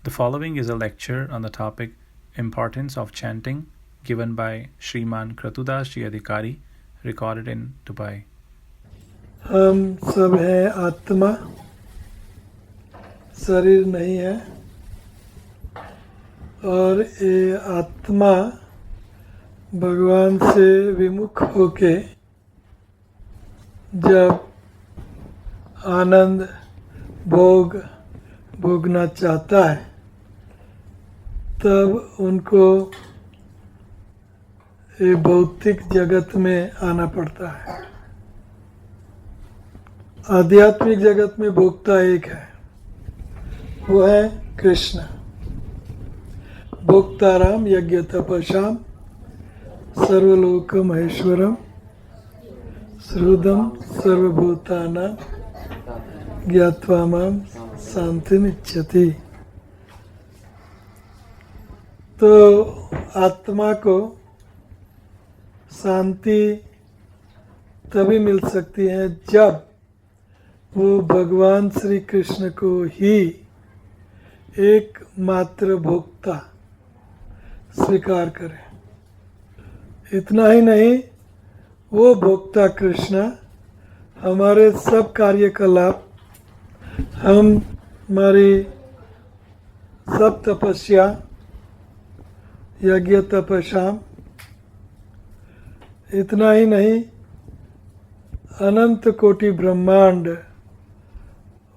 The following is a lecture on the topic Importance of Chanting given by Shriman KratuDas Adhikari, recorded in Dubai. हम सब हैं आत्मा, शरीर नहीं है। और ये आत्मा भगवान से विमुख होके जब आनंद भोगना चाहता है तब उनको ये भौतिक जगत में आना पड़ता है। आध्यात्मिक जगत में भोक्ता एक है, वो है कृष्ण। भोक्ताराम यज्ञ तपसाम सर्वलोक महेश्वरम श्रुदम सर्वभूतानां ज्ञात्वा माम शांतिमिच्छति। तो आत्मा को शांति तभी मिल सकती है जब वो भगवान श्री कृष्ण को ही एकमात्र भोक्ता स्वीकार करे। इतना ही नहीं, वो भोक्ता कृष्ण हमारे सब कार्यकलाप, हमारी सब तपस्या, यज्ञ तपस्या, इतना ही नहीं, अनंत कोटि ब्रह्मांड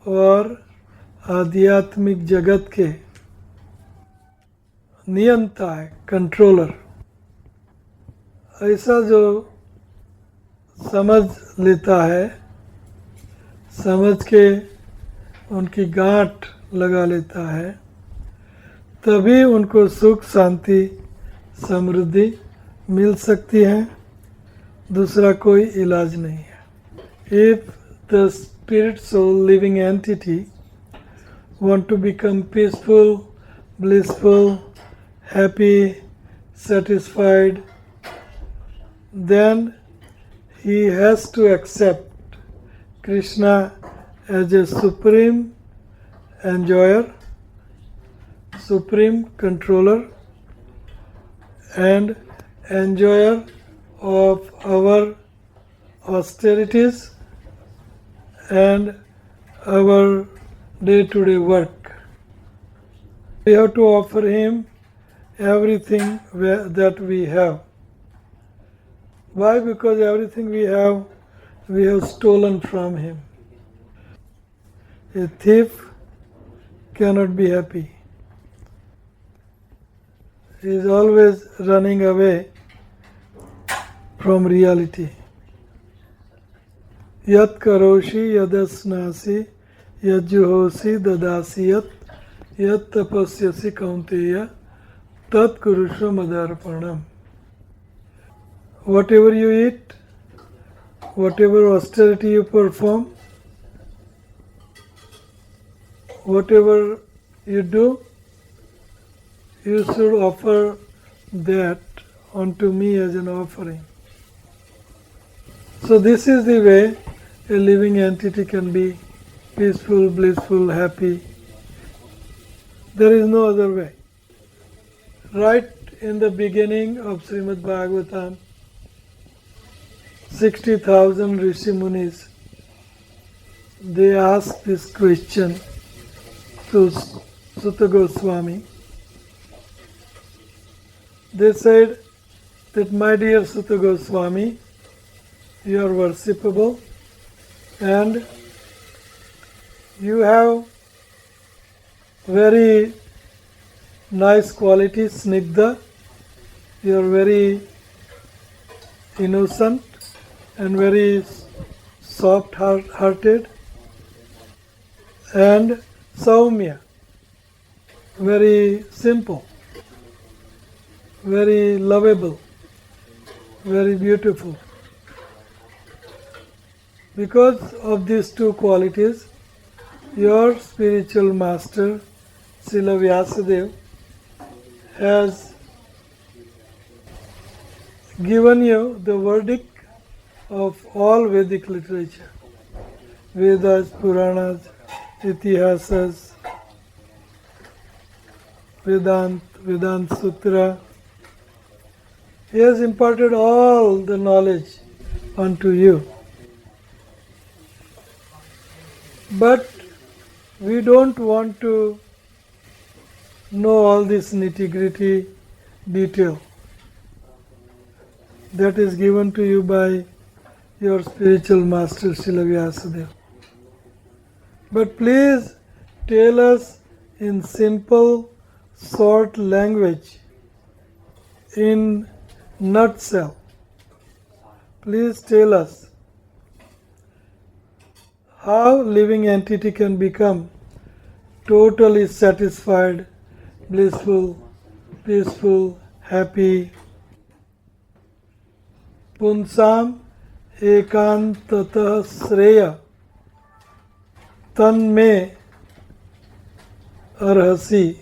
और आध्यात्मिक जगत के नियंता है, कंट्रोलर। ऐसा जो समझ लेता है, समझ के उनकी गांठ लगा लेता है, तभी उनको सुख शांति समृद्धि मिल सकती है। दूसरा कोई इलाज नहीं है। If the spirit soul living entity want to become peaceful, blissful, happy, satisfied, then he has to accept Krishna as a supreme enjoyer, supreme controller and enjoyer of our austerities and our day-to-day work. We have to offer him everything that we have. Why? Because everything we have stolen from him. A thief cannot be happy. He is always running away from reality. Yat karoshi yadasnasi yajjuhosi dadasi yat tapasyasi kaunteya tat kurusha madarpanam. Whatever you eat, whatever austerity you perform, whatever you do, you should offer that unto me as an offering. So this is the way a living entity can be peaceful, blissful, happy. There is no other way. Right in the beginning of Srimad Bhagavatam, 60,000 Rishi Munis, they asked this question to Sutta Goswami. They said that, my dear Sutta Goswami, you are worshipable and you have very nice qualities, snigdha. You are very innocent and very soft-hearted and saumya, very simple, very lovable, very beautiful. Because of these two qualities, your spiritual master, Srila Vyasadeva, has given you the verdict of all Vedic literature, Vedas, Puranas, Itihasas, Vedanta Sutra. He has imparted all the knowledge unto you. But we don't want to know all this nitty-gritty detail that is given to you by your spiritual master Srila Vyasadeva. But please tell us in simple, short language, in nutshell. Please tell us how living entity can become totally satisfied, blissful, peaceful, happy. Punsam ekantatah sreya tanme arhasi.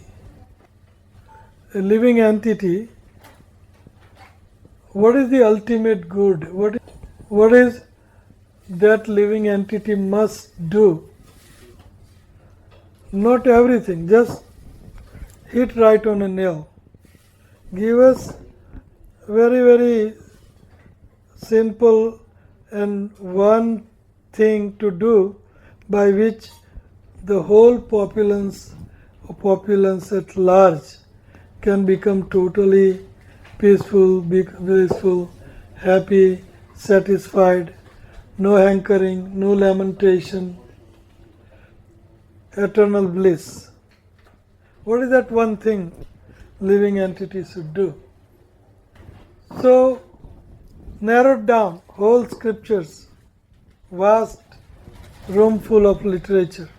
A living entity, what is the ultimate good? What is that living entity must do? Not everything, just hit right on a nail. Give us very, very simple and one thing to do by which the whole populace at large can become totally peaceful, blissful, happy, satisfied, no hankering, no lamentation, eternal bliss. What is that one thing living entity should do? So, narrowed down whole scriptures, vast room full of literature.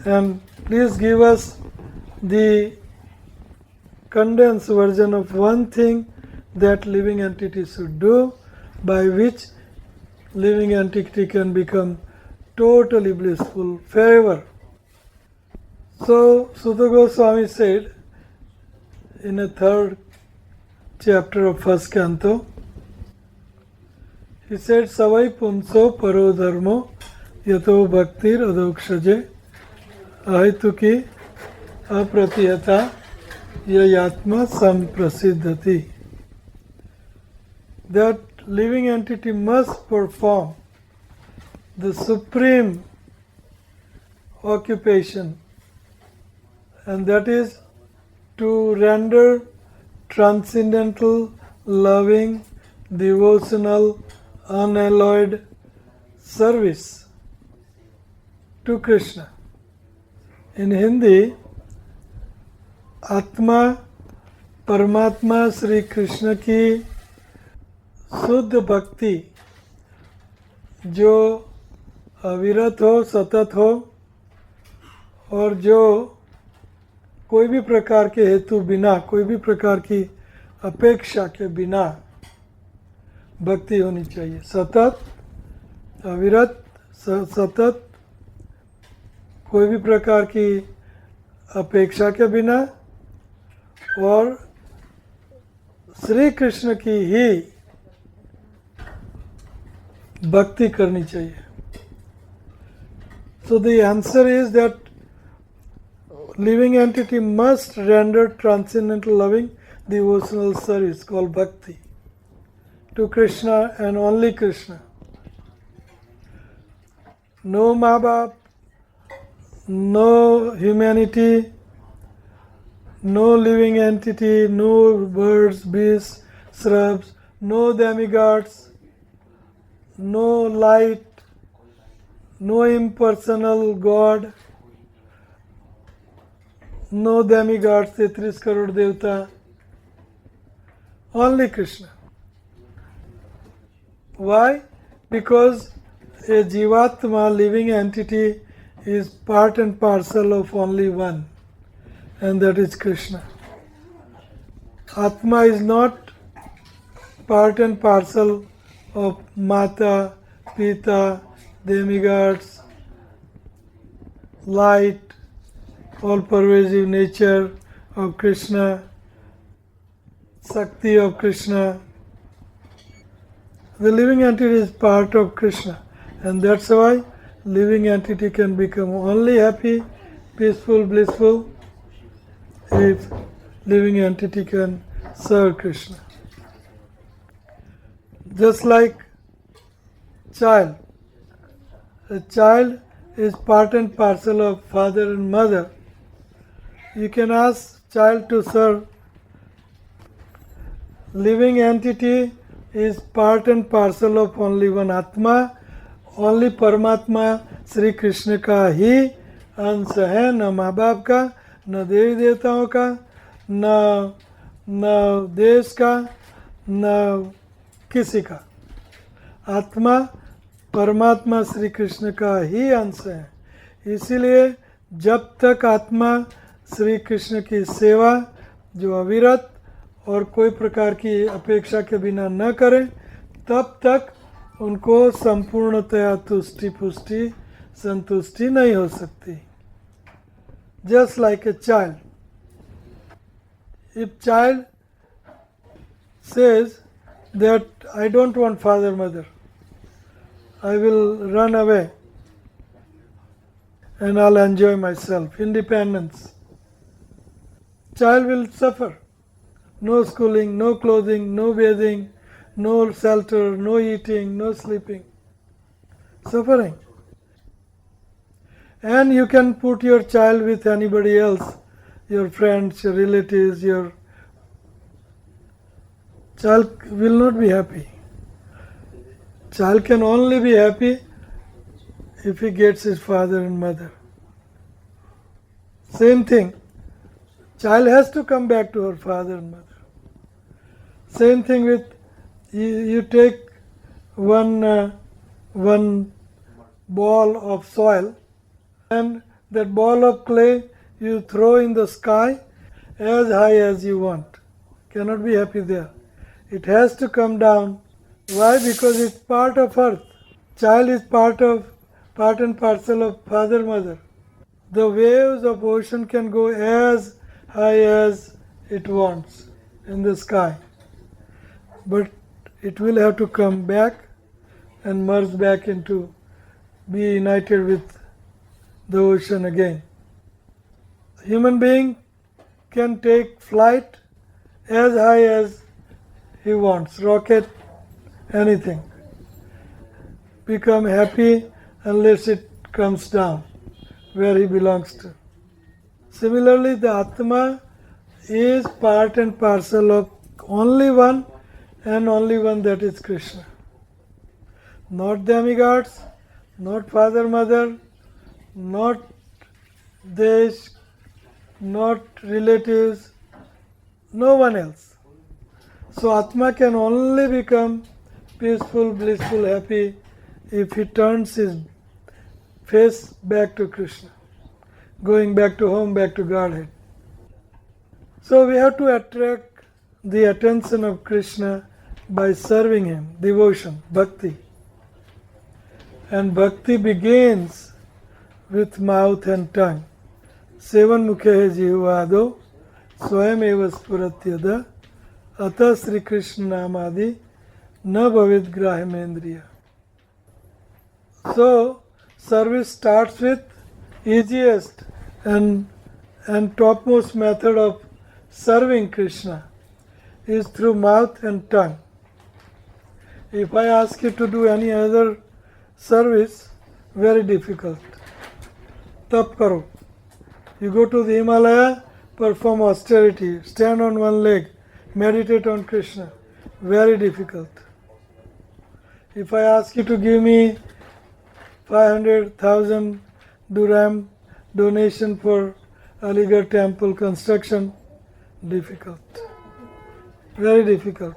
And please give us the condensed version of one thing that living entity should do by which living entity can become totally blissful forever. So Sutta Goswami said in a third chapter of first canto, he said, Savai punso paro dharmo yato bhaktir adokshaje ahituki apratihata yayatma samprasiddhati. That living entity must perform the supreme occupation, and that is to render transcendental, loving, devotional, unalloyed service to Krishna. In Hindi, आत्मा परमात्मा श्री कृष्ण की शुद्ध भक्ति जो अविरत हो, सतत हो और जो कोई भी प्रकार के हेतु बिना, कोई भी प्रकार की अपेक्षा के बिना भक्ति होनी चाहिए। सतत, अविरत, सतत, कोई भी प्रकार की अपेक्षा के बिना और श्री कृष्ण की ही भक्ति करनी चाहिए। So the answer is that living entity must render transcendental loving devotional service called bhakti to Krishna and only Krishna. No Mahabharata, no humanity, no living entity, no birds, beasts, shrubs, no demigods, no light, no impersonal God, no demigods, 33 crore devta, only Krishna. Why? Because a Jivatma, living entity, is part and parcel of only one, and that is Krishna. Atma is not part and parcel of Mata, Pita, demigods, light, all-pervasive nature of Krishna, Sakti of Krishna. The living entity is part of Krishna, and that's why living entity can become only happy, peaceful, blissful if living entity can serve Krishna. Just like child. A child is part and parcel of father and mother. You can ask child to serve. Living entity is part and parcel of only one Atma. Only Paramatma Sri Krishna का ही अंश है, न माँ बाप का, न देवी देवताओं का, न देश का, न किसी का. आत्मा परमात्मा श्री कृष्ण का ही अंश है. इसीलिए जब तक आत्मा श्री कृष्ण की सेवा जो अविरत और कोई प्रकार की अपेक्षा के बिना न करे, तब तक उनको संपूर्णतया तुष्टि पुष्टि संतुष्टि नहीं हो सकती. Just like a child. If child says that I don't want father, mother, I will run away and I'll enjoy myself, independence. Child will suffer. No schooling, no clothing, no bathing, no shelter, no eating, no sleeping. Suffering. And you can put your child with anybody else, your friends, your relatives, your child will not be happy. Child can only be happy if he gets his father and mother. Same thing. Child has to come back to her father and mother. Same thing with you take one ball of soil and that ball of clay you throw in the sky as high as you want. Cannot be happy there. It has to come down. Why? Because it's part of earth. Child is part and parcel of father, mother. The waves of ocean can go as high as it wants in the sky. But it will have to come back and merge back into, be united with the ocean again. Human being can take flight as high as he wants, rocket, anything. Become happy unless it comes down where he belongs to. Similarly, the Atma is part and parcel of only one and only one, that is Krishna. Not demigods, not father, mother, not desh, not relatives, no one else. So Atma can only become peaceful, blissful, happy if he turns his face back to Krishna, going back to home, back to Godhead. So we have to attract the attention of Krishna by serving him, devotion, bhakti. And bhakti begins with mouth and tongue. Sevan mukhe jihvado swayam eva spuratyada Ata Sri Krishna Namadi Na Bhavid Grahimendriya. So, service starts with easiest and topmost method of serving Krishna is through mouth and tongue. If I ask you to do any other service, very difficult. Tap karo. You go to the Himalaya, perform austerity, stand on one leg, meditate on Krishna. Very difficult. If I ask you to give me 500,000 dirham donation for Aligarh temple construction, difficult. Very difficult.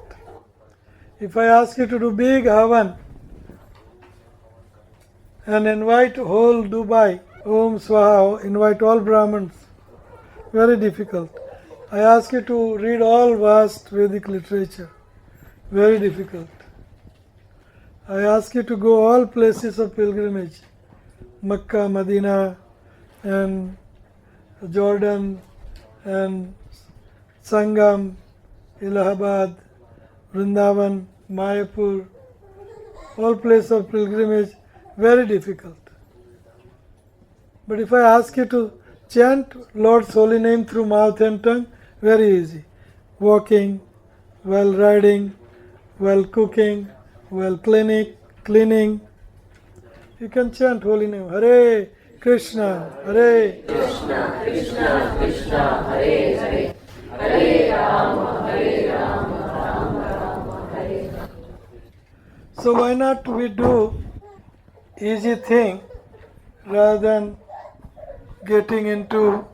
If I ask you to do big havan and invite whole Dubai, Om Swaha, invite all Brahmins, very difficult. I ask you to read all vast Vedic literature, very difficult. I ask you to go all places of pilgrimage, Makkah, Medina, and Jordan, and Sangam, Allahabad, Vrindavan, Mayapur, all places of pilgrimage, very difficult. But if I ask you to chant Lord's holy name through mouth and tongue, very easy. Walking, while riding, while cooking, while cleaning, you can chant holy name. Hare Krishna, Hare Krishna, Krishna, Krishna, Hare Hare, Hare Rama, Rama Rama, Hare Hare. So why not we do easy thing rather than getting into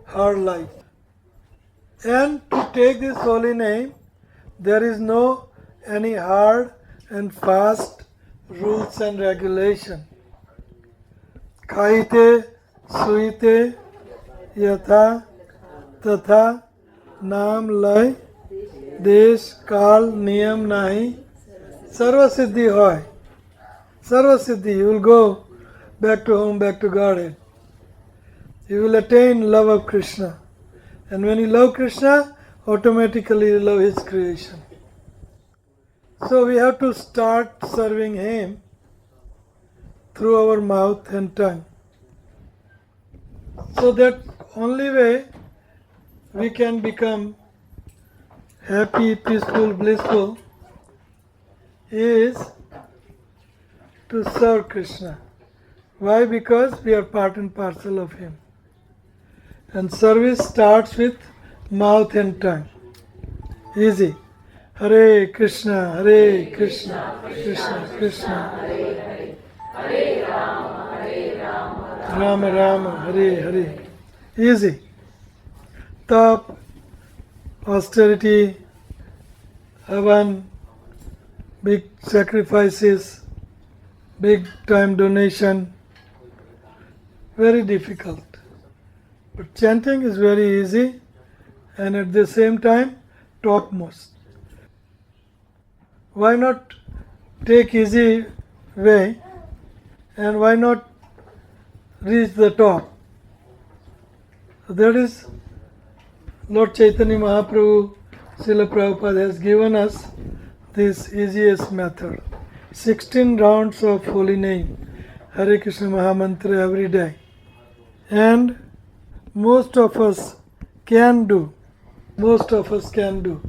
hard life? And to take this holy name, there is no any hard and fast rules and regulation. Khaite, suite, yatha, tatha, naam lay, desh, kal, niyam nahi, sarva siddhi hoy. Sarva siddhi, you will go back to home, back to Godhead. You will attain love of Krishna. And when you love Krishna, automatically you love His creation. So we have to start serving Him through our mouth and tongue. So that only way we can become happy, peaceful, blissful is to serve Krishna. Why? Because we are part and parcel of Him. And service starts with mouth and tongue. Easy. Hare Krishna, Krishna Krishna, Hare Rama, Rama Rama, Hare Hare. Easy. Tap, austerity, havan, big sacrifices, big time donation, very difficult. But chanting is very easy and at the same time topmost. Why not take easy way and why not reach the top? That is Lord Chaitanya Mahaprabhu, Srila Prabhupada has given us this easiest method. 16 rounds of holy name, Hare Krishna Mahamantra every day. And most of us can do. Most of us can do.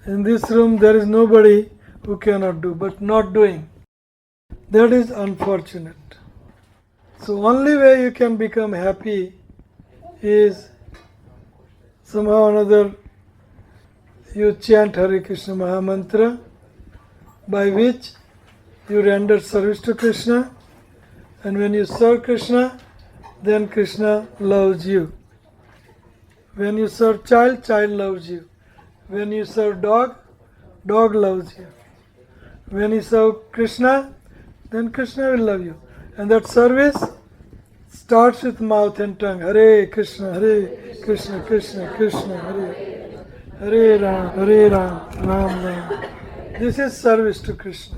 In this room there is nobody who cannot do, but not doing. That is unfortunate. So only way you can become happy is somehow or another you chant Hare Krishna Mahamantra, by which you render service to Krishna, and when you serve Krishna, then Krishna loves you. When you serve child, child loves you. When you serve dog, dog loves you. When you serve Krishna, then Krishna will love you. And that service starts with mouth and tongue. Hare Krishna, Krishna Krishna, Hare Hare Ram, Ram Ram. This is service to Krishna.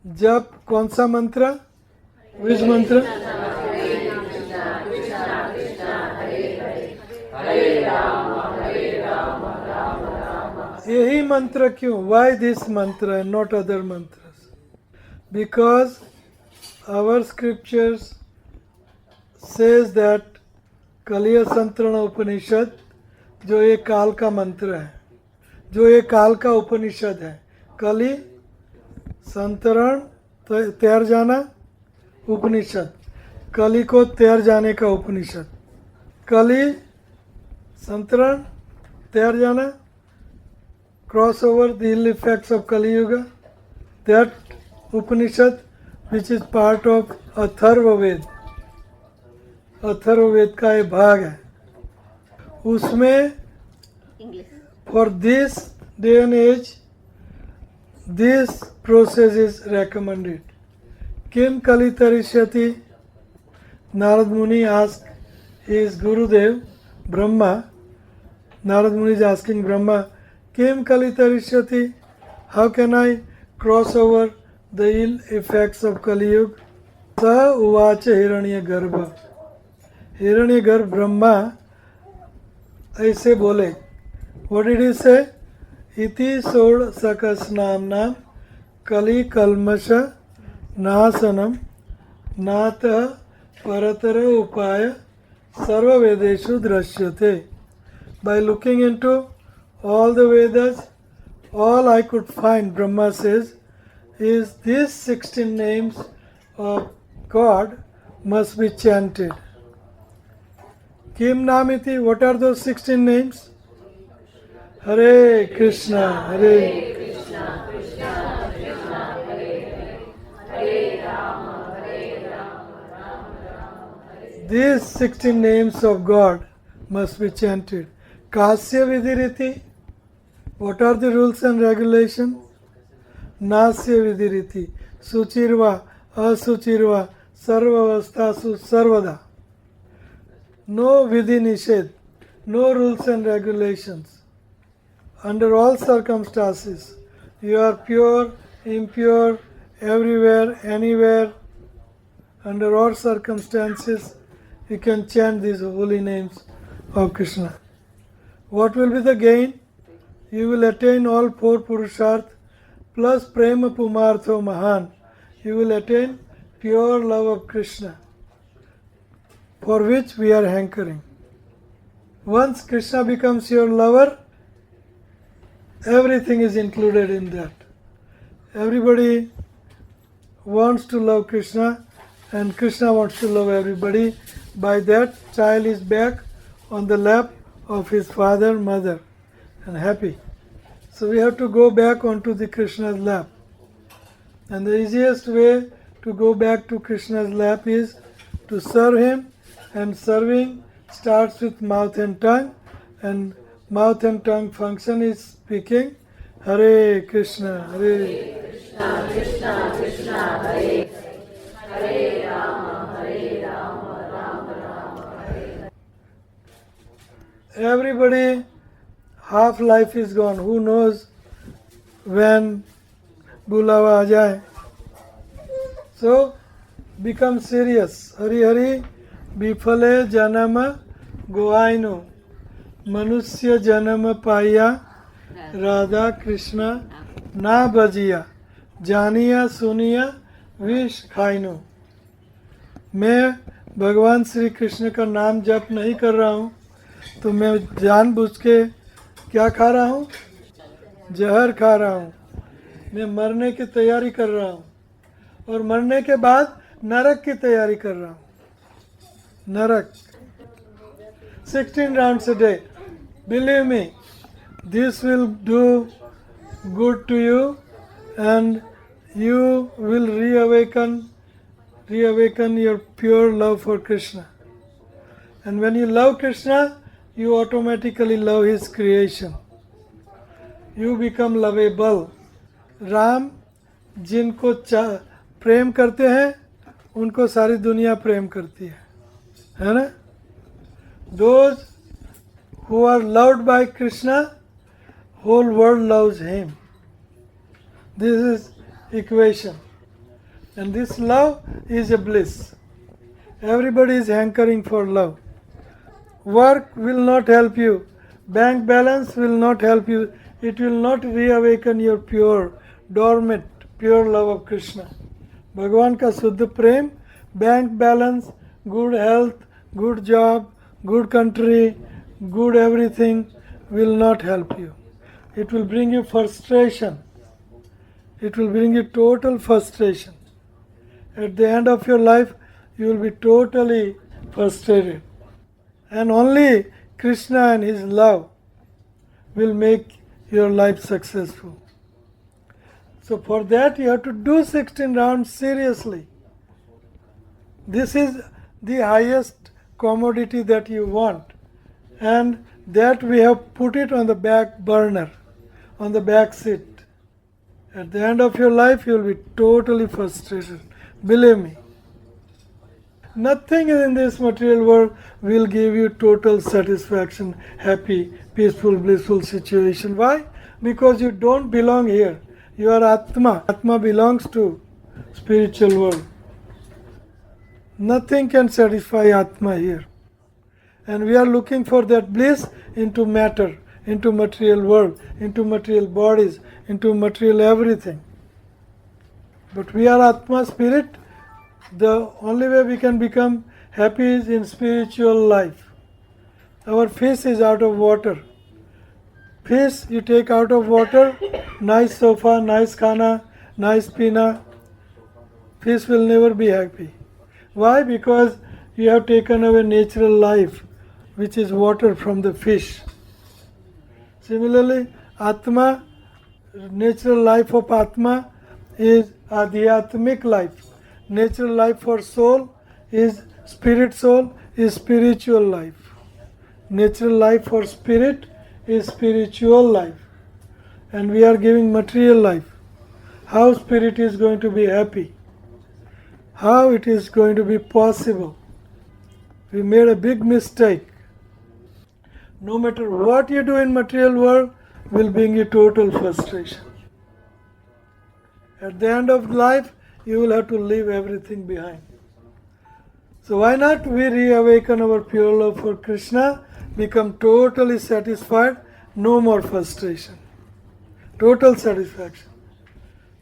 Jap, kaun sa mantra? Which mantra? यही मंत्र क्यों? Why this mantra and not other mantras? Because our scriptures says that कलिय संतरण उपनिषद जो ये काल का मंत्र है, जो ये काल का उपनिषद है, कली संतरण तैर जाना उपनिषद, कली को तैर जाने का उपनिषद, कली संतरण तैर जाना, cross over the ill effects of Kali Yuga, that Upanishad which is part of Atharva Ved, Atharva Veda का ये भाग है, उसमें for this day and age this process is recommended. Kim Kali Tarishyati? Narad Muni asked his Gurudev Brahma. Narad Muni is asking Brahma, Kim Kali Tarishyati? How can I cross over the ill effects of Kali Yuga? Sa uvacha hiranya garbha. हिरण्य गर्भ ब्रह्मा ऐसे बोले. What did he say? इति सोड़ सकस नाम नाम कली कल्मश नाशनम Nata paratara upaya sarva vedeshu drashyate. By looking into all the Vedas, all I could find, Brahma says, is these 16 names of God must be chanted. Kim Namiti, what are those 16 names? Hare Krishna, Hare Krishna, Krishna Krishna, Hare Hare, Hare Rama, Hare Rama, Rama Rama, Hare. These 16 names of God must be chanted. Kasya Vidiriti, what are the rules and regulations? Nasya Vidiriti, Suchirva, Asuchirva, Sarvavastasu Sarvada. No Vidhi Nished, no rules and regulations. Under all circumstances, you are pure, impure, everywhere, anywhere. Under all circumstances, you can chant these holy names of Krishna. What will be the gain? You will attain all four Purusharth plus Prema Pumartho Mahan. You will attain pure love of Krishna, for which we are hankering. Once Krishna becomes your lover, everything is included in that. Everybody wants to love Krishna and Krishna wants to love everybody. By that, child is back on the lap of his father, mother and happy. So we have to go back onto the Krishna's lap. And the easiest way to go back to Krishna's lap is to serve him, and serving starts with mouth and tongue, and mouth and tongue function is speaking Hare Krishna, Hare Krishna, Krishna Krishna, Hare Hare, Hare Rama, Hare Rama, Rama Rama, Hare. Everybody, half life is gone. Who knows when Bulawa aa jaye? So become serious. Hari Hari Bifale Janama Goaino Manusya Janama Paya Radha Krishna Na Bajiya Janiya Suniya Vish Khaino. मैं भगवान श्री कृष्ण का नाम जप नहीं कर रहा हूँ तो मैं जानबूझ के क्या खा रहा हूँ? जहर खा रहा हूँ. मैं मरने की तैयारी कर रहा हूँ और मरने के बाद नरक की तैयारी कर रहा हूँ. नरक. 16 rounds a day. Believe me, this will do good to you and you will reawaken your pure love for Krishna. And when you love Krishna, you automatically love his creation. You become lovable. Ram जिनको प्रेम करते हैं उनको सारी दुनिया प्रेम करती है ना? Those who are loved by Krishna, whole world loves him. This is equation. And this love is a bliss. Everybody is hankering for love. Work will not help you. Bank balance will not help you. It will not reawaken your pure, dormant, pure love of Krishna. Bhagavan ka Suddha Prem, bank balance, good health, good job, good country, good everything will not help you. It will bring you frustration. It will bring you total frustration. At the end of your life, you will be totally frustrated. And only Krishna and his love will make your life successful. So for that you have to do 16 rounds seriously. This is the highest commodity that you want, and that we have put it on the back burner, on the back seat. At the end of your life you will be totally frustrated. Believe me. Nothing in this material world will give you total satisfaction, happy, peaceful, blissful situation. Why? Because you don't belong here. You are Atma. Atma belongs to spiritual world. Nothing can satisfy Atma here. And we are looking for that bliss into matter, into material world, into material bodies, into material everything. But we are Atma, spirit. The only way we can become happy is in spiritual life. Our fish is out of water. Fish you take out of water, nice sofa, nice khana, nice pina, fish will never be happy. Why? Because you have taken away natural life, which is water from the fish. Similarly, Atma, natural life of Atma is Adhyatmic life. Natural life for soul is soul is spiritual life. Natural life for spirit is spiritual life. And we are giving material life. How spirit is going to be happy? How it is going to be possible? We made a big mistake. No matter what you do in material world will bring you total frustration. At the end of life, you will have to leave everything behind. So why not we reawaken our pure love for Krishna, become totally satisfied, no more frustration. Total satisfaction.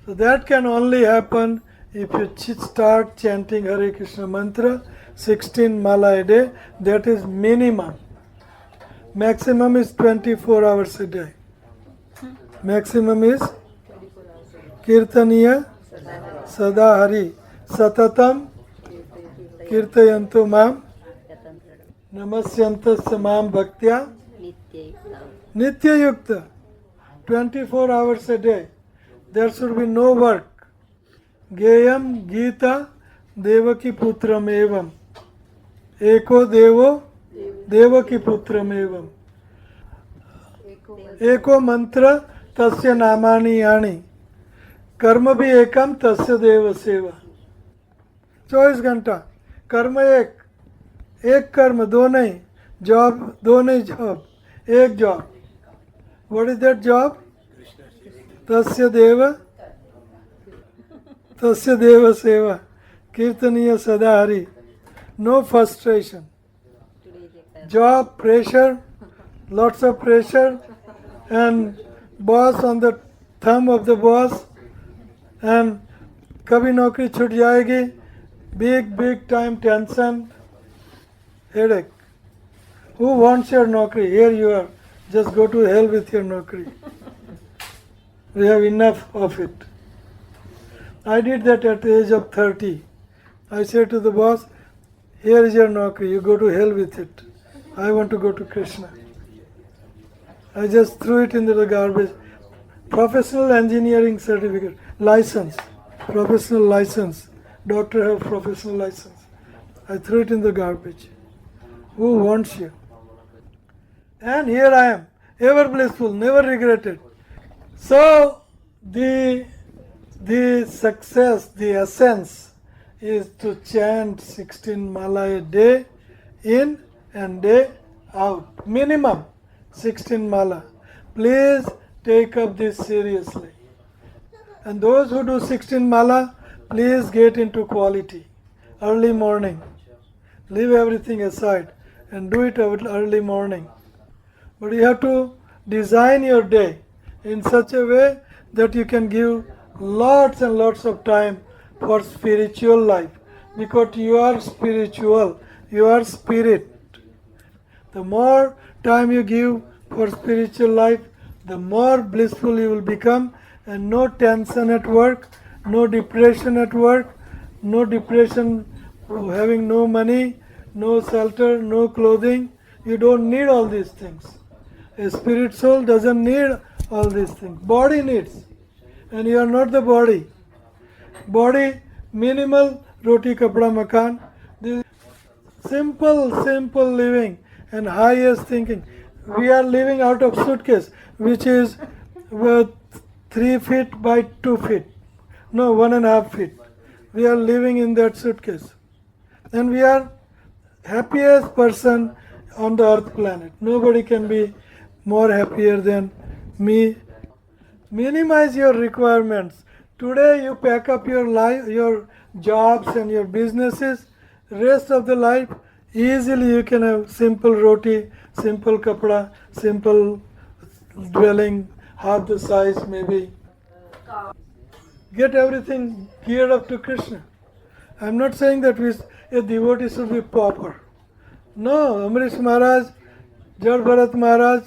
So that can only happen if you start chanting Hare Krishna mantra, 16 mala a day, that is minimum. Maximum is 24 hours a day. Maximum is Kirtaniya Sada Hari Satatam Kirtayanto Mam Namasyantasya Mam Bhaktya Nitya Yukta. 24 hours a day. There should be no work. Geyam Gita Devaki Putram Evam Eko Devo Devaki Putram Evam Eko Mantra Tasya Namani Yani कर्म भी एकम तस्य देव सेवा 24 घंटा कर्म एक कर्म दो नहीं जॉब एक job what is that job तस्य देव सेवा कीर्तनीय सदा Hari no frustration job pressure lots of pressure and boss on the thumb of the boss and कभी नौकरी छूट जाएगी big time tension headache. Who wants your नौकरी? Here you are, just go to hell with your नौकरी. We have enough of it. I did that at the age of 30. I said to the boss, here is your नौकरी, you go to hell with it. I want to go to Krishna. I just threw it into the garbage. Professional engineering certificate, license, professional license. Doctor have professional license. I threw it in the garbage. Who wants you? And here I am, ever blissful, never regretted. So the success, the essence is to chant 16 mala a day, in and day out. Minimum 16 mala. Please take up this seriously. And those who do 16 mala, please get into quality. Early morning. Leave everything aside and do it early morning. But you have to design your day in such a way that you can give lots and lots of time for spiritual life. Because you are spiritual, you are spirit. The more time you give for spiritual life, the more blissful you will become, and no tension at work, no depression at work, no depression having no money, no shelter, no clothing. You don't need all these things. A spirit soul doesn't need all these things. Body needs, and you are not the body. Body, minimal, roti, kapda, makan. This simple living and highest thinking. We are living out of suitcase, which is 3 feet by 2 feet. No, 1.5 feet. We are living in that suitcase. And we are happiest person on the earth planet. Nobody can be more happier than me. Minimize your requirements. Today you pack up your life, your jobs and your businesses. Rest of the life, easily you can have simple roti, simple kapda, simple dwelling, half the size maybe. Get everything geared up to Krishna. I'm not saying that a devotee should be pauper. No, Amrish Maharaj, Jad Bharat Maharaj,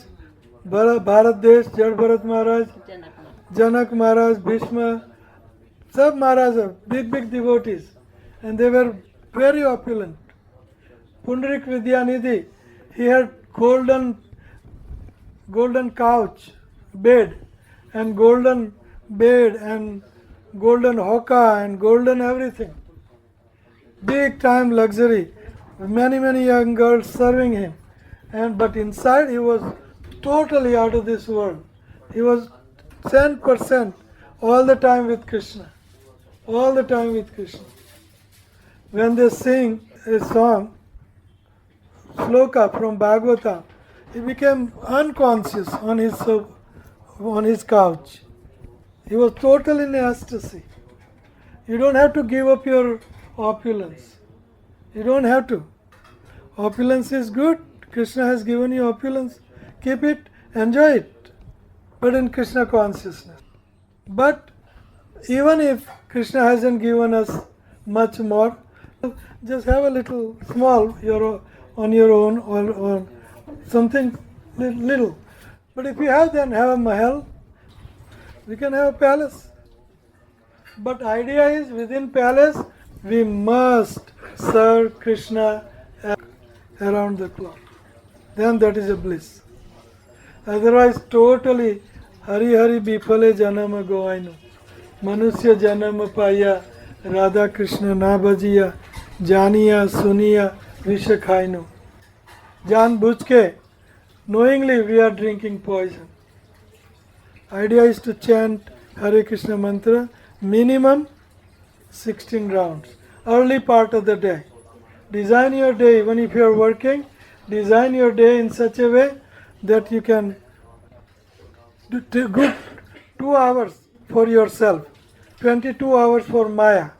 Bharat Desh, Jad Bharat Maharaj, Janak Maharaj, Bhishma, sab Maharaj are big devotees, and they were very opulent. Pundarik Vidyanidhi, he had golden couch, bed, and golden hoka and golden everything. Big time luxury. Many young girls serving him. But inside he was totally out of this world. He was 10% all the time with Krishna. All the time with Krishna. When they sing a song, sloka from Bhagavatam, he became unconscious on his couch. He was totally in ecstasy. You don't have to give up your opulence. You don't have to. Opulence is good. Krishna has given you opulence. Keep it, enjoy it. But in Krishna consciousness. But even if Krishna hasn't given us much more, just have a little small on your own or something little. But if you have, then have a mahal. We can have a palace. But idea is, within palace, we must serve Krishna around the clock. Then that is a bliss. Otherwise, totally Hari Bifale Janama Goainu. Manusya Janama Paya Radha Krishna Nabajiya Janiya Suniya Vishakhainu. Jan Bujke, knowingly we are drinking poison. Idea is to chant Hare Krishna mantra minimum 16 rounds. Early part of the day. Design your day, even if you are working, design your day in such a way that you can do good 2 hours for yourself, 22 hours for Maya.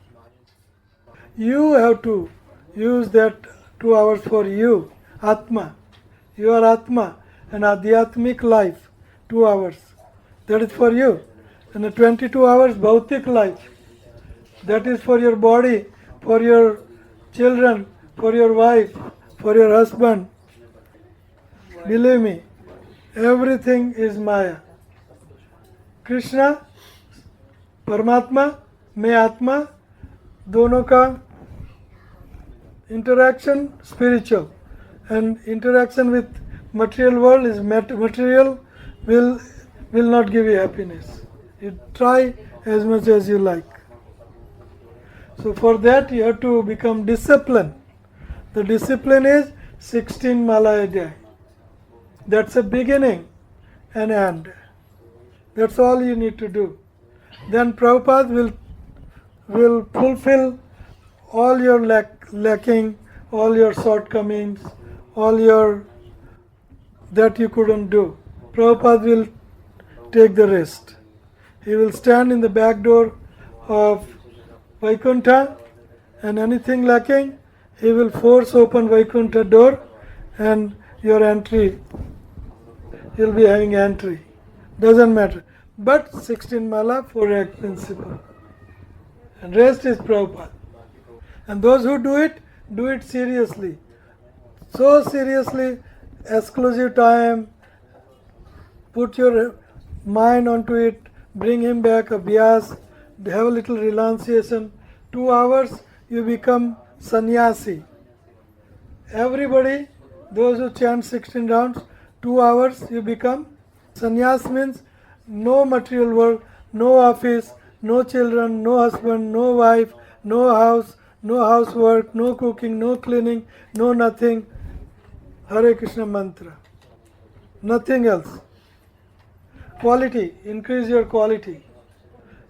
You have to use that 2 hours for you, Atma. Your Atma, an Adhyatmic life, 2 hours. That is for you. And the 22 hours Bhautik life, that is for your body, for your children, for your wife, for your husband. Believe me, everything is Maya. Krishna, Paramatma, मैं आत्मा, दोनों का interaction spiritual, and interaction with material world is material will not give you happiness. You try as much as you like. So for that you have to become disciplined. The discipline is 16 mala a day. That's a beginning and end. That's all you need to do. Then Prabhupada will fulfill all your lacking, all your shortcomings, all your that you couldn't do. Prabhupada will take the rest. He will stand in the back door of Vaikuntha, and anything lacking, he will force open Vaikuntha door, and your entry, you'll be having entry. Doesn't matter. But 16 mala for act principle. And rest is Prabhupada. And those who do it seriously. So seriously, exclusive time, put your mind onto it, bring him back, abhyas, have a little renunciation. 2 hours, you become sannyasi. Everybody, those who chant 16 rounds, 2 hours, you become sannyas. Means no material world, no office, no children, no husband, no wife, no house, no housework, no cooking, no cleaning, no nothing. Hare Krishna mantra. Nothing else. Quality, increase your quality.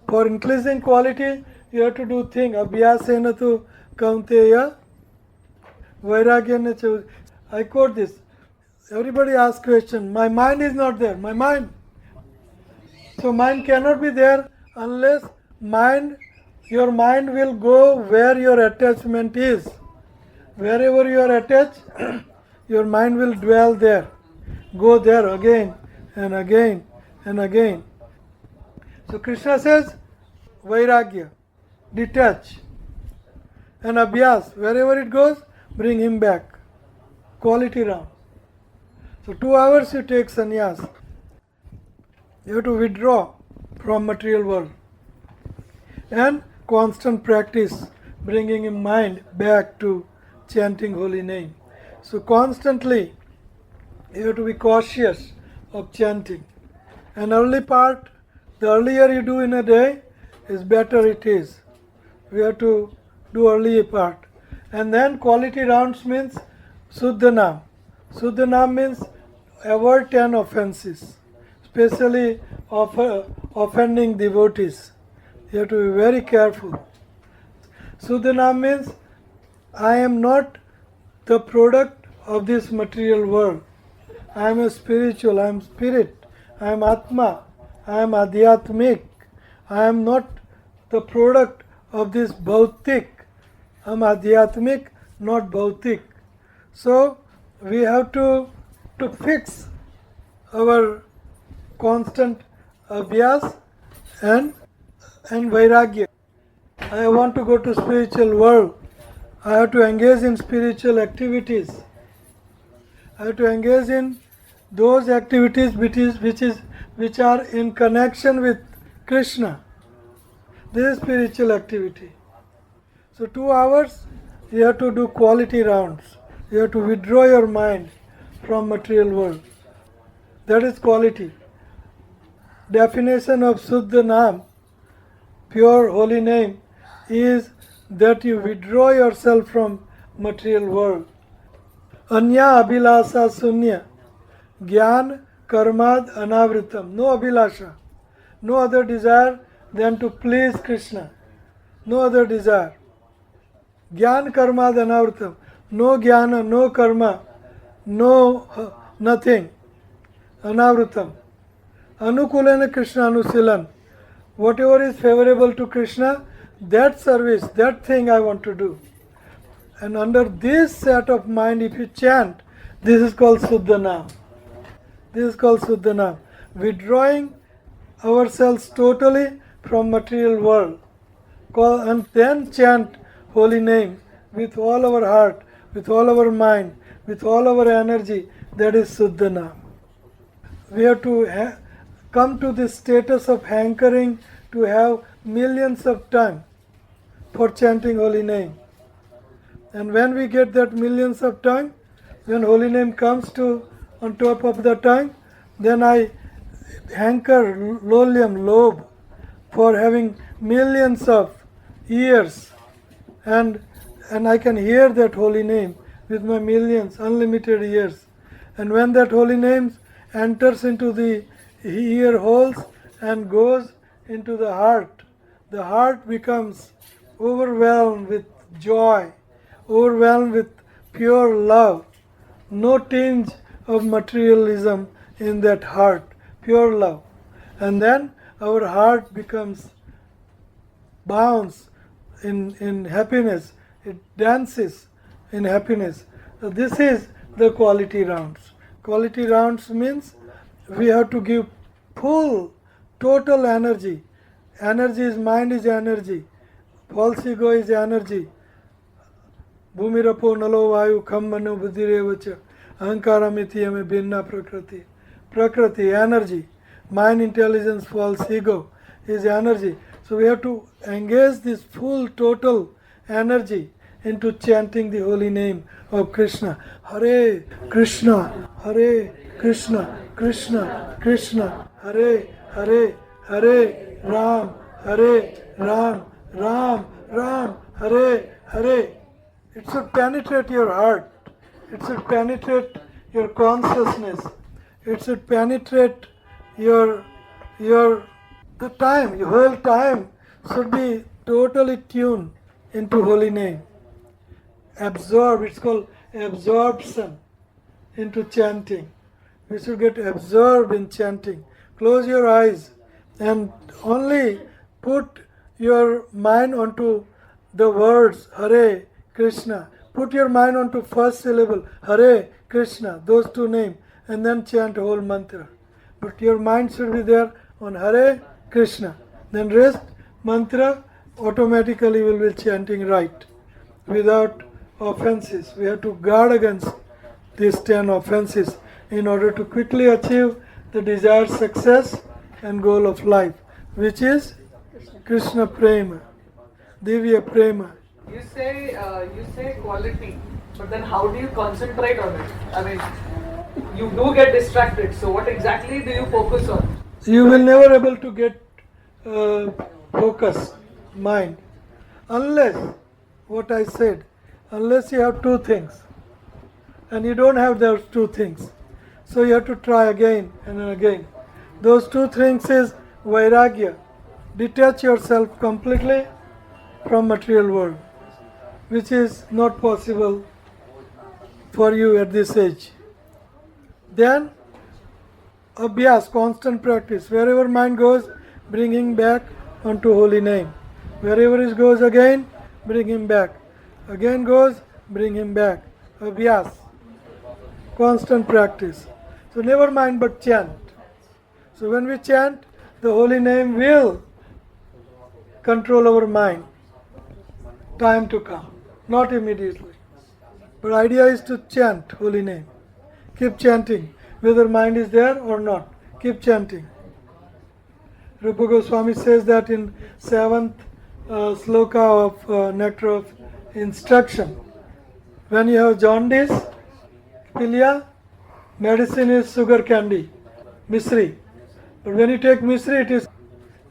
For increasing quality, you have to do thing. Abhyasena tu kaunteya vairagyana chav. I quote this. Everybody asks question. My mind is not there. My mind. So mind cannot be there unless your mind will go where your attachment is. Wherever you are attached, your mind will dwell there. Go there again and again and again. So Krishna says, Vairagya, detach. and abhyas, wherever it goes, bring him back. Quality round. So 2 hours you take sannyas. You have to withdraw from material world. And constant practice, bringing in mind back to chanting holy name. So constantly you have to be cautious of chanting. An early part, the earlier you do in a day, is better it is. We have to do early part. And then quality rounds means Suddhanam. Suddhanam means avoid 10 offenses, especially of offending devotees. You have to be very careful. Suddhanam means I am not the product of this material world. I am a spiritual, I am spirit, I am Atma, I am Adhyatmik. I am not the product of this Bhautik. I am Adhyatmik, not Bhautik. So we have to fix our constant abhyas and vairagya. I want to go to spiritual world. I have to engage in spiritual activities. I have to engage in those activities which are in connection with Krishna. This is spiritual activity. So 2 hours you have to do quality rounds. You have to withdraw your mind from material world. That is quality. Definition of Suddha Nam, pure holy name, is that you withdraw yourself from material world. Anya abhilasa sunya, gyan karmad anavritam. No abhilasha, no other desire than to please Krishna. No other desire. Gyan karmad anavritam. No jnana, no karma, no nothing. Anavritam. Anukulena Krishna anusilan. Whatever is favorable to Krishna, that service, that thing I want to do. And under this set of mind, if you chant, this is called Suddhanam. This is called Suddhanam. Withdrawing ourselves totally from material world. And then chant holy name with all our heart, with all our mind, with all our energy. That is Suddhanam. We have to come to this status of hankering to have millions of tongue for chanting holy name. And when we get that millions of tongue, when holy name comes to on top of the tongue, then I hanker, lolyam, lobe, for having millions of ears, and I can hear that holy name with my millions, unlimited ears. And when that holy name enters into the ear holes and goes into the heart becomes overwhelmed with joy, overwhelmed with pure love. No tinge of materialism in that heart, pure love. And then our heart becomes bounds in happiness. It dances in happiness. So this is the quality rounds. Quality rounds means we have to give full, total energy. Energy is mind is energy. False ego is energy. Bhumirapo nalo vayu khammanu buddhirevacha ahankaramiti ame binna prakriti. Prakriti, energy. Mind, intelligence, false ego is energy. So we have to engage this full, total energy into chanting the holy name of Krishna. Hare Krishna, Hare Krishna, Krishna Krishna, Hare Hare, Hare Ram, Hare Ram, Ram Ram, Hare Hare. It should penetrate your heart. It should penetrate your consciousness. It should penetrate your whole time should be totally tuned into holy name. Absorb, it's called absorption into chanting. We should get absorbed in chanting. Close your eyes and only put your mind onto the words Hare Krishna. Put your mind onto first syllable Hare Krishna, those two names, and then chant whole mantra. But your mind should be there on Hare Krishna. Then rest mantra automatically will be chanting right. without offenses. We have to guard against these 10 offenses in order to quickly achieve the desired success and goal of life, which is Krishna Prema, Divya Prema. You say quality, but then how do you concentrate on it? I mean, you do get distracted. So what exactly do you focus on? You will never able to get focus mind unless, what I said, unless you have two things, and you don't have those two things, so you have to try again and again. Those two things is vairagya, detach yourself completely from material world, which is not possible for you at this age. Then abhyas, constant practice. Wherever mind goes, bring him back onto holy name. Wherever it goes again, bring him back. Again goes, bring him back. Abhyas, constant practice. So never mind but chant. So when we chant, the holy name will control our mind. Time to come, not immediately. But idea is to chant holy name. Keep chanting, whether mind is there or not. Keep chanting. Rupa Goswami says that in 7th sloka of Nectar of Instruction. When you have jaundice, pilia, medicine is sugar candy, misri. But when you take misri,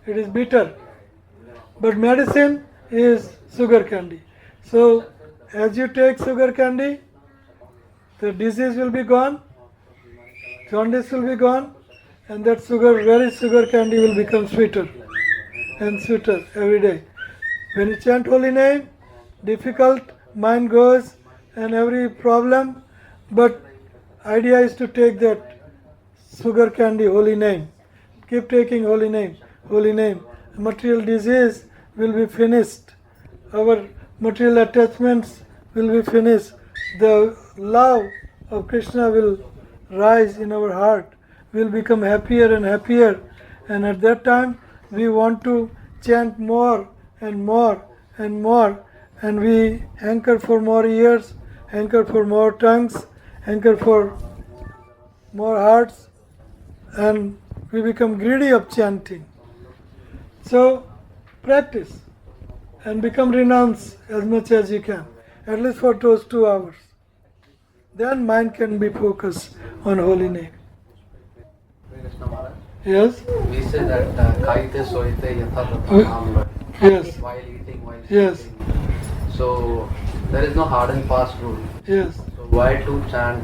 it is bitter. But medicine is sugar candy. So as you take sugar candy, the disease will be gone, jaundice will be gone, and that very sugar candy will become sweeter and sweeter every day. When you chant holy name, difficult mind goes and every problem, but idea is to take that sugar candy, holy name. Keep taking holy name, holy name. Material disease will be finished. Our material attachments will be finished. The love of Krishna will rise in our heart. We'll become happier and happier. And at that time, we want to chant more and more and more. And we hanker for more ears, hanker for more tongues, hanker for more hearts. And we become greedy of chanting. So, practice and become renounced as much as you can, at least for those 2 hours. Then mind can be focused on holy name. Yes? We say that kaite soite yatha tatha naam. Yes. While eating, while Yes. sleeping. So there is no hard and fast rule. Yes. So why to chant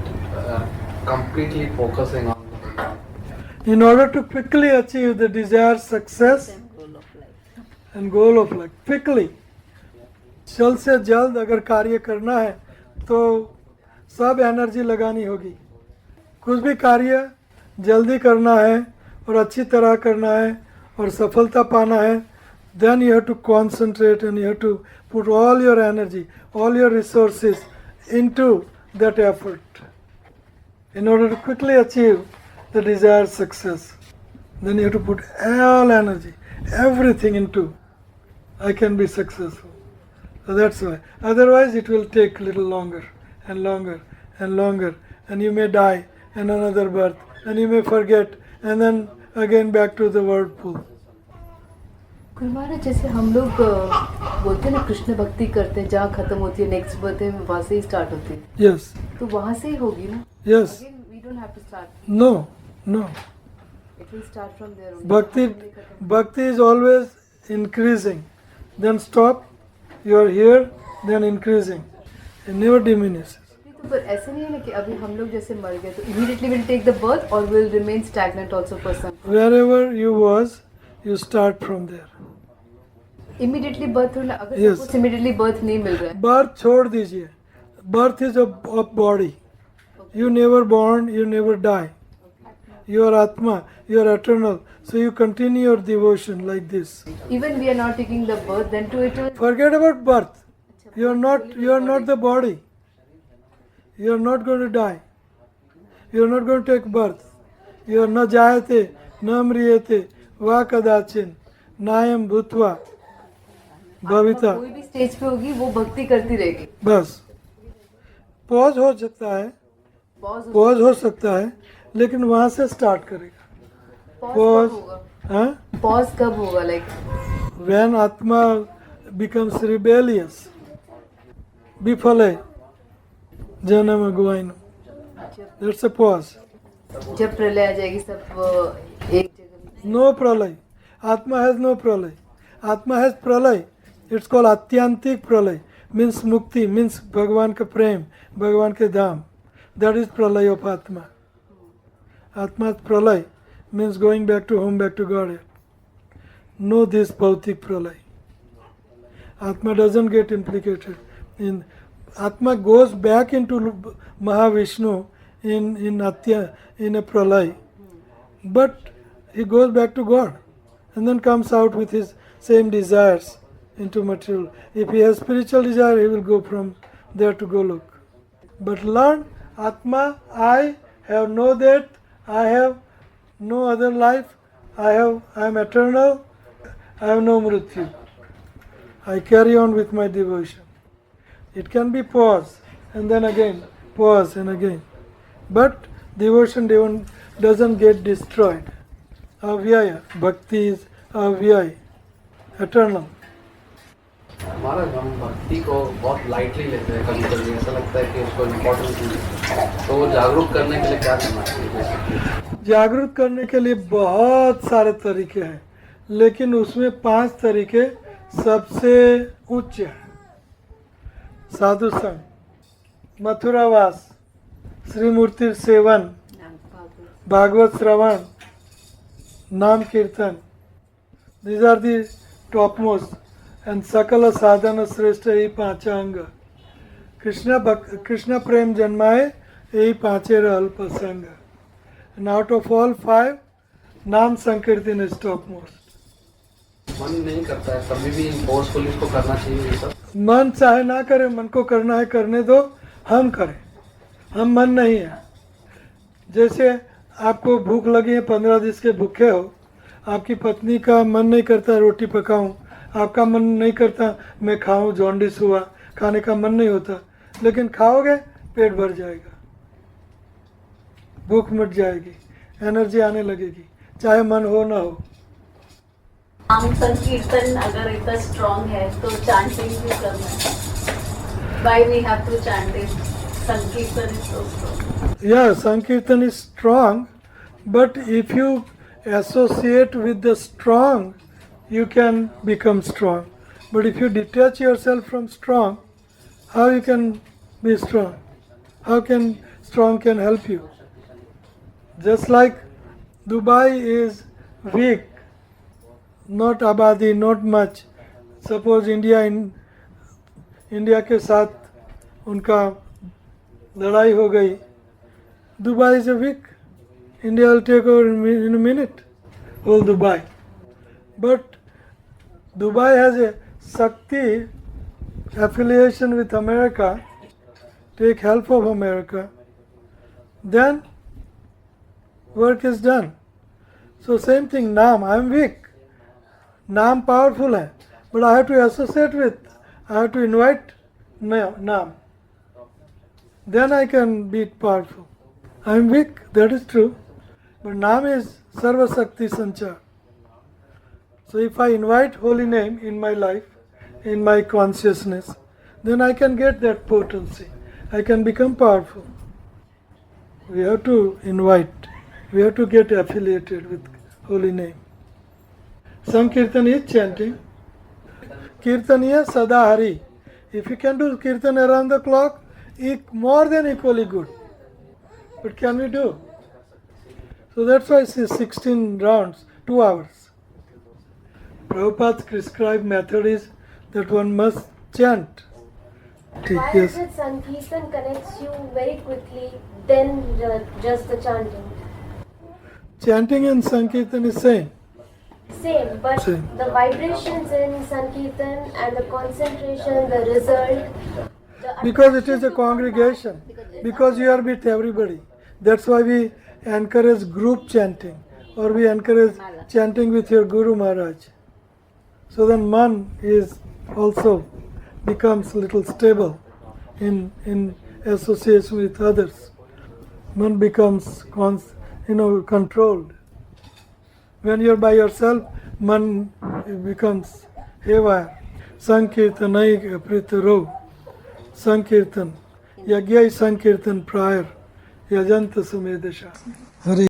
completely focusing on the Lord? In order to quickly achieve the desired success and goal of life, quickly, जल्द से जल्द अगर कार्य करना है तो सब energy लगानी होगी. कुछ भी कार्य जल्दी करना है और अच्छी तरह करना है और सफलता पाना है, then you have to concentrate and you have to put all your energy, all your resources into that effort in order to quickly achieve the desired success. Then you have to put all energy, everything into, I can be successful. So that's why. Otherwise it will take a little longer and longer and longer, and you may die in another birth, and you may forget, and then again back to the whirlpool. Guru Maharaj, जैसे हम लोग बोलते हैं ना कृष्ण भक्ति करते हैं, जहाँ खत्म होती है नेक्स्ट बर्थ में वहाँ से ही स्टार्ट होती है. Yes. तो वहाँ से ही होगी ना. Yes. Again, we don't have to start. No. No. It will start from there only. Bhakti is always increasing. Then stop. You are here. Then increasing. It never diminishes. तो पर ऐसे नहीं है ना कि अभी हम लोग जैसे मर गए तो immediately will take the birth or will remain stagnant also for some. Wherever you was, you start from there. Immediately birth होना, अगर Yes. suppose immediately birth नहीं मिल रहा है. Birth छोड़ दीजिए. Birth is of body. You never born, you never die. You are Atma, you are eternal. So you continue your devotion like this. Even we are not taking the birth, then to it will. Forget about birth. You are not the body. You are not going to die. You are not going to take birth. You are na jayate, na mriyate, va kadachin, nayam bhutva. भविता, कोई भी stage पे होगी वो भक्ति करती रहेगी. बस पॉज हो सकता है, पॉज हो सकता है, लेकिन वहाँ से स्टार्ट करेगा. पॉज कब होगा? हाँ, पॉज कब होगा? Like when atma becomes rebellious, विफल जन्म गुआइन, that's a pause. जब प्रलय आ जाएगी सब एक जगह. No pralay. Atma has no pralay. Atma has pralay. It's called atyantik pralay. Means mukti, means Bhagwan ka prem, Bhagwan ke dham. That is pralay of Atma. Atma's pralay means going back to home, back to Godhead. No this bhautik pralay. Atma doesn't get implicated. Atma goes back into Mahavishnu in a pralay. But he goes back to God and then comes out with his same desires into material. If he has spiritual desire, he will go from there to Golok. But learn Atma, I have no death, I have no other life, I am eternal, I have no mrityu. I carry on with my devotion. It can be pause and then again, pause and again. But devotion doesn't get destroyed. Avyaya, bhakti is avyaya, eternal. महाराज हम भक्ति को बहुत lightly लेते हैं, कभी कभी ऐसा लगता है कि उसको इम्पोर्टेंस नहीं है, तो जागरूक करने के लिए क्या करना चाहिए? जागरूक करने के लिए बहुत सारे तरीके हैं, लेकिन उसमें 5 तरीके सबसे उच्च हैं. साधु संग, मथुरावास, श्रीमूर्ति सेवन, भागवत श्रवण, नाम कीर्तन. These are the topmost. And सकल साधन श्रेष्ठ यही 5 अंग. कृष्ण प्रेम जन्माए यही 5 रहल प्रसंग. And out of all 5, नाम संकीर्तन is topmost. मन नहीं करता है कभी भी फोर्सफुली इसको करना चाहिए ये सब? मन चाहे ना करे, मन को करना है करने दो, हम करें. हम मन नहीं है. जैसे आपको भूख लगी है, 15 दिन के भूखे हो, आपकी पत्नी का मन नहीं करता रोटी पकाऊं, आपका मन नहीं करता मैं खाऊं, जॉन्डिस हुआ, खाने का मन नहीं होता, लेकिन खाओगे पेट भर जाएगा, भूख मिट जाएगी, एनर्जी आने लगेगी, चाहे मन हो ना हो. नाम संकीर्तन अगर इतना स्ट्रॉन्ग है तो चैंटिंग भी करना है. Why we have to chant it? Sankirtan is so strong. Yeah, Sankirtan is strong, but if you associate with the strong, you can become strong. But if you detach yourself from strong, how you can be strong? How can strong can help you? Just like Dubai is weak, not abadi, not much. Suppose India के साथ उनका लड़ाई हो गई, Dubai is a weak. India will take over in a minute, whole Dubai. But Dubai has a Shakti affiliation with America, take help of America, then work is done. So same thing, Naam, I am weak. Naam powerful hai, but I have to associate with, I have to invite Naam. Then I can be powerful. I am weak, that is true. But Naam is Sarva Shakti Sanchar. So if I invite holy name in my life, in my consciousness, then I can get that potency. I can become powerful. We have to invite. We have to get affiliated with holy name. Sankirtan is chanting. Kirtaniya Sada Hari. If you can do Kirtan around the clock, more than equally good. But can we do? So that's why it's 16 rounds, 2 hours. Prabhupada's prescribed method is that one must chant. Why is it Sankirtan connects you very quickly, then just the chanting? Chanting and Sankirtan is same. Same, but Same. the vibrations in Sankirtan and the concentration, the result. Because it is a congregation. Because you are with everybody. That's why we encourage group chanting. Or we encourage chanting with your Guru Mahraj. So then man is also becomes little stable in association with others. Man becomes controlled. When you're by yourself, man becomes haywire. Sankirtanai pritaro. Sankirtan. Yagyai Sankirtan prior. Yajanta Sumedesha. Hari